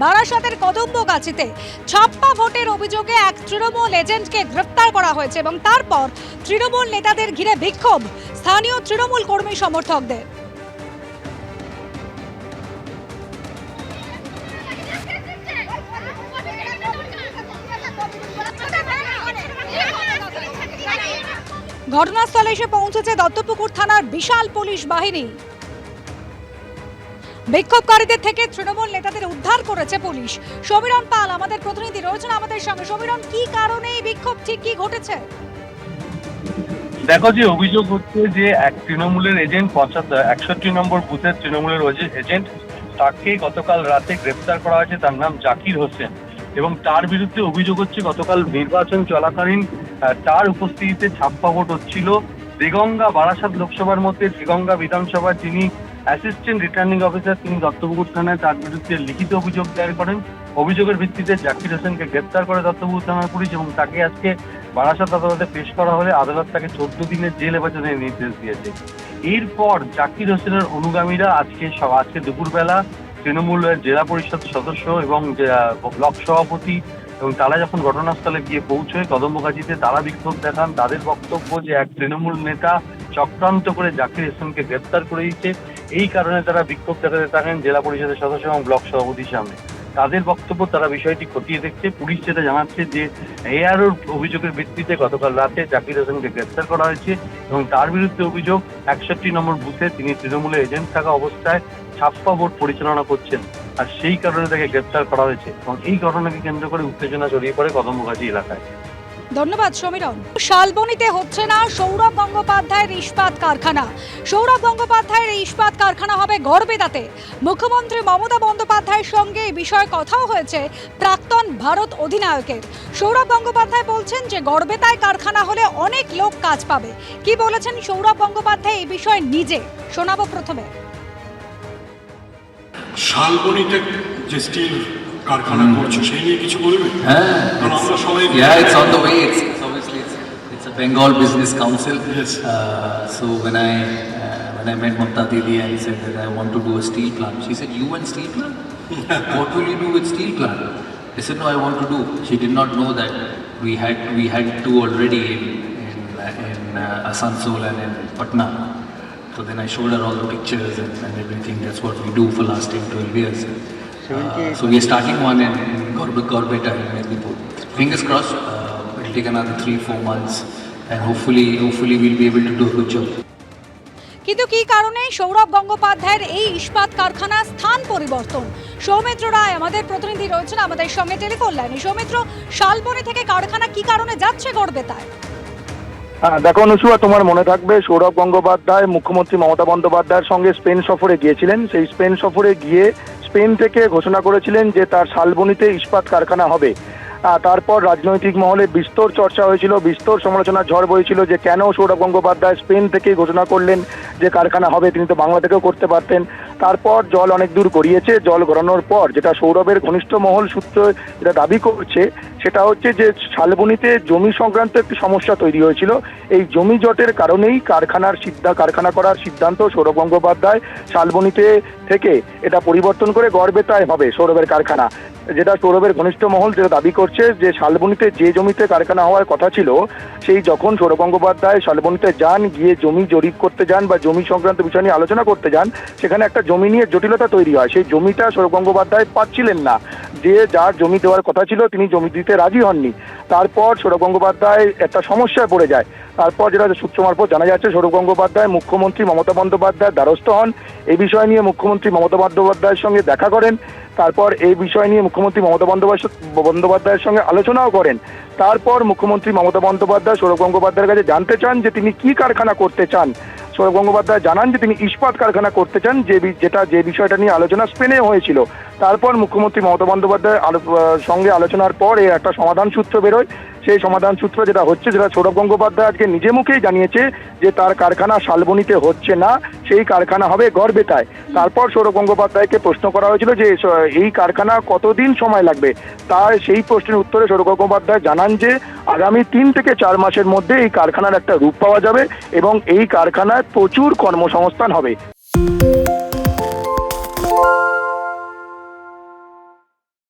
বারাসাতের কদম্বগাছিতে ছাপ্পা ভোটের অভিযোগে এক তৃণমূল এজেন্টকে গ্রেফতার করা হয়েছে এবং তারপর তৃণমূল নেতাদের ঘিরে বিক্ষোভ স্থানীয় তৃণমূল কর্মী সমর্থকদের। ঘটনাস্থলে এসে পৌঁছেছে দত্তপুকুর থানার বিশাল পুলিশ বাহিনী। বিক্ষোভকারীদের থেকে তৃণমূল নেতাদের উদ্ধার করেছে পুলিশ। সমীরণ পাল আমাদের প্রতিনিধি রয়েছেন আমাদের সঙ্গে। সমীরণ, কি কারণে এই বিক্ষোভ, ঠিক কি ঘটেছে? দেখো, যে অভিযোগ হচ্ছে যে এক তৃণমূলের এজেন্ট 61 নম্বর বুথের তৃণমূলের এজেন্ট, তাকে গতকাল রাতে গ্রেফতার করা হয়েছে। তার নাম জাকির হোসেন এবং তার বিরুদ্ধে অভিযোগ হচ্ছে গতকাল নির্বাচন চলাকালীন তার উপস্থিতিতে ছাপ্পা ভোট হচ্ছিল। দেগঙ্গা বারাসাত লোকসভার মধ্যে দেগঙ্গা বিধানসভার যিনি অ্যাসিস্ট্যান্ট রিটার্নিং অফিসার, তিনি দত্তপুকুর থানায় তার বিরুদ্ধে লিখিত অভিযোগ দায়ের করেন। অভিযোগের ভিত্তিতে জাকির হোসেনকে গ্রেফতার করে দত্তপুকুর থানার পুলিশ এবং তাকে আজকে বারাসাত আদালতে পেশ করা হলে আদালত তাকে 14 দিনের জেল হেফাজতের নির্দেশ দিয়েছে। এরপর জাকির হোসেনের অনুগামীরা আজকে দুপুরবেলা তৃণমূল জেলা পরিষদ সদস্য এবং ব্লক সভাপতি এবং তারা যখন ঘটনাস্থলে গিয়ে পৌঁছয় কদম্বগাছিতে, তারা বিক্ষোভ দেখান। তাদের বক্তব্য যে এক তৃণমূল নেতা চক্রান্ত করে জাকির হোসেনকে গ্রেফতার করে দিচ্ছে। এই কারণে তারা বিক্ষোভ দেখাতে থাকেন জেলা পরিষদের সদস্য এবং ব্লক সভাপতির সামনে। তাদের বক্তব্য, তারা বিষয়টি খতিয়ে দেখছে। পুলিশ যেটা জানাচ্ছে যে এআরওর অভিযোগের ভিত্তিতে গতকাল রাতে জাকির হোসেনকে গ্রেফতার করা হয়েছে এবং তার বিরুদ্ধে অভিযোগ 61 নম্বর বুথে তিনি তৃণমূলের এজেন্ট থাকা অবস্থায় ছাপ্পা ভোট পরিচালনা করছেন, আর সেই কারণে তাকে গ্রেফতার করা হয়েছে এবং এই ঘটনাকে কেন্দ্র করে উত্তেজনা ছড়িয়ে পড়ে কদম্বগাছি এলাকায়। ধন্যবাদ সমীরণ। শালবনীতে হচ্ছে না সৌরভ গঙ্গোপাধ্যায়ের ইস্পাত কারখানা। সৌরভ গঙ্গোপাধ্যায়ের এই ইস্পাত কারখানা হবে গড়বেতাতে। মুখ্যমন্ত্রী মমতা বন্দ্যোপাধ্যায়ের সঙ্গে এই বিষয়ে কথাও হয়েছে প্রাক্তন ভারত অধিনায়কের। সৌরভ গঙ্গোপাধ্যায় বলছেন যে গড়বেতায় কারখানা হলে অনেক লোক কাজ পাবে। কি বলেছেন সৌরভ গঙ্গোপাধ্যায় এই বিষয়ে নিজে, শোনাবো প্রথমে। শালবনীতে যে স্টিল কারখানা করছে সেই নিয়ে কিছু বলবে? It's on the way. It's obviously it's a Bengal Business Council. Yes. So when I met Mamta Didi and said that I want to do a steel plant, she said, "You want steel plant? What will you do with steel plant?" I said, "No, I want to do." She did not know that we had two already in Asansol and in Patna. So then I showed her all the pictures and everything. That's what we do for last 10-12 years. So we are starting one in Gorbeta in Medipur. Fingers crossed, it'll take another 3-4 months and hopefully we'll be able to do a good job. কিন্তু কি কারণে সৌরভ গঙ্গোপাধ্যায়ের এই ইস্পাত কারখানা স্থান পরিবর্তন? সৌমিত্র রায় আমাদের প্রতিনিধি রয়েছেন আমাদের সঙ্গে টেলিফোন লাইনে। সৌমিত্র, শালবনী থেকে কারখানা কি কারণে যাচ্ছে গড়বেতায়? দেখো অনুসুয়া, তোমার মনে থাকবে সৌরভ গঙ্গোপাধ্যায় মুখ্যমন্ত্রী মমতা বন্দ্যোপাধ্যায়ের সঙ্গে স্পেন সফরে গিয়েছিলেন। সেই স্পেন সফরে গিয়ে স্পেন থেকে ঘোষণা করেছিলেন যে তার শালবনীতে ইস্পাত কারখানা হবে। তারপর রাজনৈতিক মহলে বিস্তর চর্চা হয়েছিল, বিস্তর সমালোচনার ঝড় বইছিল যে কেন সৌরভ গঙ্গোপাধ্যায় স্পেন থেকেই ঘোষণা করলেন যে কারখানা হবে, তিনি তো বাংলা থেকেও করতে পারতেন। তারপর জল অনেক দূর গড়িয়েছে। জল গড়ানোর পর যেটা সৌরভের ঘনিষ্ঠ মহল সূত্র যেটা দাবি করছে সেটা হচ্ছে যে শালবনীতে জমি সংক্রান্ত একটি সমস্যা তৈরি হয়েছিল। এই জমি জটের কারণেই কারখানা করার সিদ্ধান্ত সৌরভ গঙ্গোপাধ্যায় শালবনীতে থেকে এটা পরিবর্তন করে গড়বেতায় হবে সৌরভের কারখানা। যেটা সৌরভের ঘনিষ্ঠ মহল যেটা দাবি করছে যে শালবনীতে যে জমিতে কারখানা হওয়ার কথা ছিল, সেই যখন সৌরভ গঙ্গোপাধ্যায় শালবনীতে যান, গিয়ে জমি জরিপ করতে যান বা জমি সংক্রান্ত বিষয় নিয়ে আলোচনা করতে যান, সেখানে একটা জমি নিয়ে জটিলতা তৈরি হয়। সেই জমিটা সৌরভ গঙ্গোপাধ্যায় পাচ্ছিলেন না। যে যার জমি দেওয়ার কথা ছিল তিনি জমি দিতে রাজি হননি। তারপর সৌরভ গঙ্গোপাধ্যায় একটা সমস্যায় পড়ে যায়। তারপর যেটা সূত্র মারফত জানা যাচ্ছে, সৌরভ গঙ্গোপাধ্যায় মুখ্যমন্ত্রী মমতা বন্দ্যোপাধ্যায়ের দ্বারস্থ হন। এই বিষয় নিয়ে মুখ্যমন্ত্রী মমতা বন্দ্যোপাধ্যায়ের সঙ্গে দেখা করেন। তারপর এই বিষয় নিয়ে মুখ্যমন্ত্রী মমতা বন্দ্যোপাধ্যায়ের সঙ্গে আলোচনাও করেন। তারপর মুখ্যমন্ত্রী মমতা বন্দ্যোপাধ্যায় সৌরভ গঙ্গোপাধ্যায়ের কাছে জানতে চান যে তিনি কি কারখানা করতে চান। সৌরভ গঙ্গোপাধ্যায় জানান যে তিনি ইস্পাত কারখানা করতে চান, যে বিষয়টা নিয়ে আলোচনা স্পেনে হয়েছিল। তারপর মুখ্যমন্ত্রী মমতা বন্দ্যোপাধ্যায়ের সঙ্গে আলোচনার পর একটা সমাধান সূত্র বেরোয়। সেই সমাধান সূত্র যেটা সৌরভ গঙ্গোপাধ্যায় আজকে নিজে মুখেই জানিয়েছে যে তার কারখানা শালবনীতে হচ্ছে না, সেই কারখানা হবে গড়বেতায়। তারপর সৌরভ গঙ্গোপাধ্যায়কে প্রশ্ন করা হয়েছিল যে এই কারখানা কতদিন সময় লাগবে। তার সেই প্রশ্নের উত্তরে সৌরভ গঙ্গোপাধ্যায় জানান যে আগামী 3 থেকে 4 মাসের মধ্যে এই কারখানার একটা রূপ পাওয়া যাবে এবং এই কারখানায় প্রচুর কর্মসংস্থান হবে।